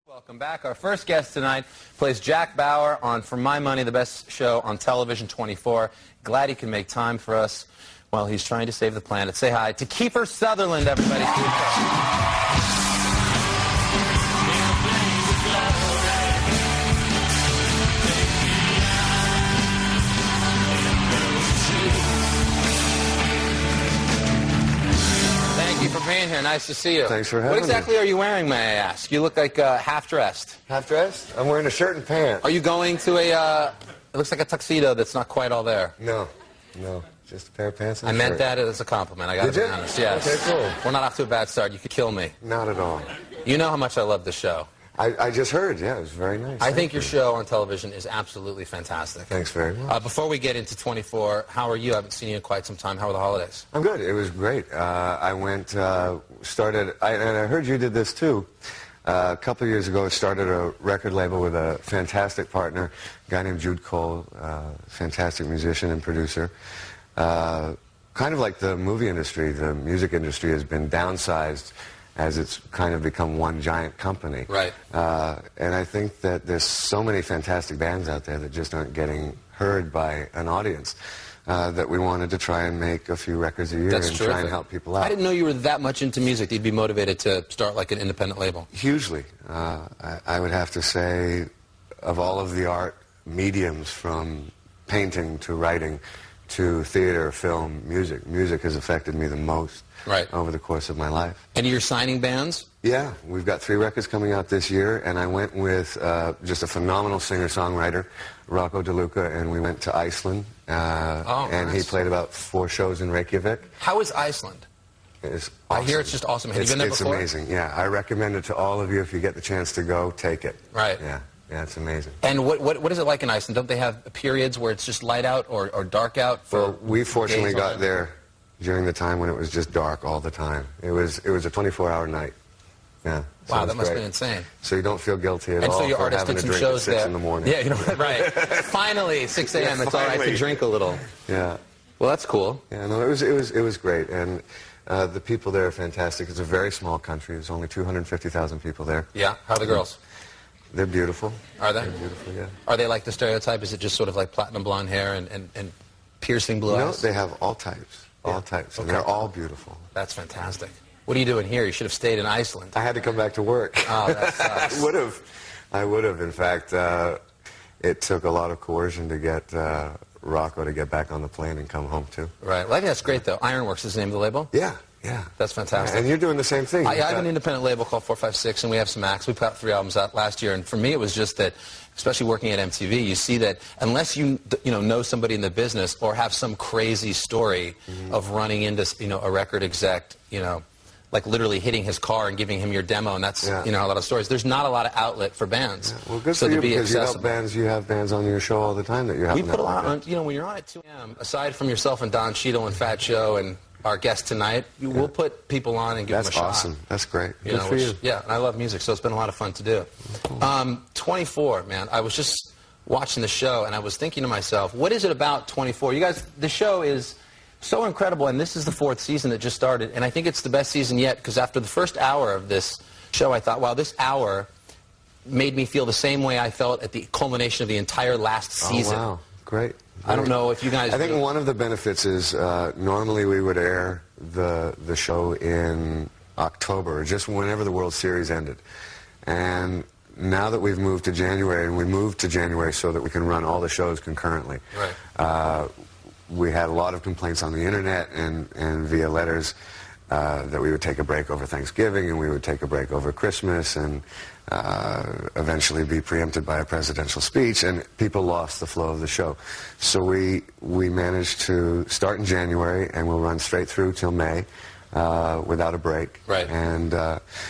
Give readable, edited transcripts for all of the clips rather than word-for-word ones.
Welcome back. Our first guest tonight plays Jack Bauer on, for my money, the best show on television, 24. Glad he can make time for us while he's trying to save the planet. Say hi to Kiefer Sutherland, everybody. Thank you for being here. Nice to see you. Thanks for having me. What exactly are you wearing, may I ask? You look like half-dressed. Half-dressed? I'm wearing a shirt and pants. Are you going to a, it looks like a tuxedo that's not quite all there. No. Just a pair of pants and a I shirt. meant that as a compliment. I got to be honest. Yes. Okay, cool. We're not off to a bad start. You could kill me. Not at all. You know how much I love the show. I just heard, yeah, it was very nice. I think your show on television is absolutely fantastic. Thanks very much. Before we get into 24, how are you? I haven't seen you in quite some time. How were the holidays? I'm good. It was great. I went, started, and I heard you did this too. A couple of years ago, I started a record label with a fantastic partner, a guy named Jude Cole, fantastic musician and producer. Kind of like the movie industry, the music industry has been downsized as it's kind of become one giant company. Right. And I think that there's so many fantastic bands out there that just aren't getting heard by an audience that we wanted to try and make a few records a year and try and help people out. I didn't know you were that much into music that you'd be motivated to start like an independent label. Hugely. I would have to say, of all of the art mediums, from painting to writing to theater, film, music has affected me the most over the course of my life. And you're signing bands? Yeah, we've got 3 records coming out this year, and I went with just a phenomenal singer-songwriter, Rocco DeLuca, and we went to Iceland, and he played about 4 shows in Reykjavik. How is Iceland? It's I awesome. hear it's just awesome. Have you been there before? It's amazing, yeah. I recommend it to all of you. If you get the chance to go, take it. Right. Yeah, it's amazing. And what is it like in Iceland? Don't they have periods where it's just light out or dark out? Well, we fortunately got there during the time when it was just dark all the time. It was a 24-hour night. Yeah. Wow, that must have been insane. So you don't feel guilty at all. And so your artist having did a some drink shows at 6 there. in the morning. Yeah, you know, right. Finally, 6 a.m. It's all right to drink a little. Yeah. Well, that's cool. Yeah, no, it was great, and the people there are fantastic. It's a very small country. There's only 250,000 people there. Yeah. How are the girls? They're beautiful. Are they? They're beautiful, yeah. Are they like the stereotype? Is it just sort of like platinum blonde hair and piercing blue eyes? No, they have all types. All types, and they're all beautiful. That's fantastic. What are you doing here? You should have stayed in Iceland. I had to come back to work. Oh, that sucks. I would have. In fact, it took a lot of coercion to get Rocco to get back on the plane and come home, too. Right. Well, I think that's great, though. Ironworks is the name of the label? Yeah. That's fantastic. And you're doing the same thing. I have an independent label called 456, and we have some acts. We put out 3 albums out last year, and for me it was just that, especially working at MTV, you see that unless you know somebody in the business or have some crazy story of running into a record exec, like literally hitting his car and giving him your demo, and that's a lot of stories. There's not a lot of outlet for bands. Yeah. Well, good for you, because you have bands on your show all the time that you have. We put a lot on. When you're on at 2 a.m., aside from yourself and Don Cheadle and Fat Joe and our guest tonight, we'll put people on and give them a shot. That's awesome. That's great. Good for you. Yeah, and I love music, so it's been a lot of fun to do. 24, man. I was just watching the show, and I was thinking to myself, what is it about 24? You guys, the show is so incredible, and this is the 4th season that just started, and I think it's the best season yet, because after the first hour of this show, I thought, wow, this hour made me feel the same way I felt at the culmination of the entire last season. Oh, wow. Great. I don't know if you guys... I think one of the benefits is normally we would air the show in October, just whenever the World Series ended. And now that we've moved to January, and we moved to January so that we can run all the shows concurrently, we had a lot of complaints on the internet and via letters that we would take a break over Thanksgiving and we would take a break over Christmas and eventually be preempted by a presidential speech, and people lost the flow of the show. So we managed to start in January, and we'll run straight through till May without a break. Right. And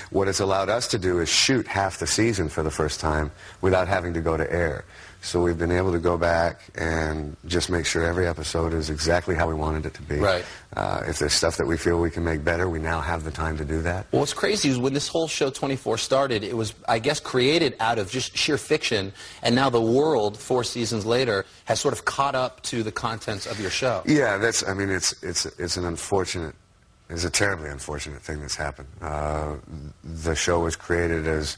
what it's allowed us to do is shoot half the season for the first time without having to go to air. So we've been able to go back and just make sure every episode is exactly how we wanted it to be. Right. If there's stuff that we feel we can make better, we now have the time to do that. Well, what's crazy is when this whole show 24 started, it was, I guess, created out of just sheer fiction, and now the world, 4 seasons later, has sort of caught up to the contents of your show. Yeah, it's an unfortunate, it's a terribly unfortunate thing that's happened. The show was created as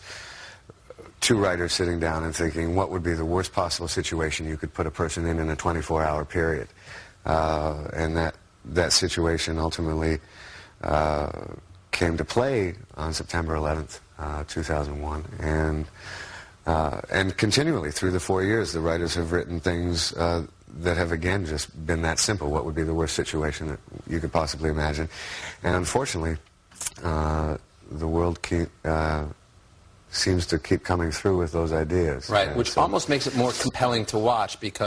two writers sitting down and thinking, what would be the worst possible situation you could put a person in a 24-hour period? And that situation ultimately came to play on September 11th, 2001. And continually through the 4 years, the writers have written things that have, again, just been that simple. What would be the worst situation that you could possibly imagine? And unfortunately, the world seems to keep coming through with those ideas. Right, which almost makes it more compelling to watch because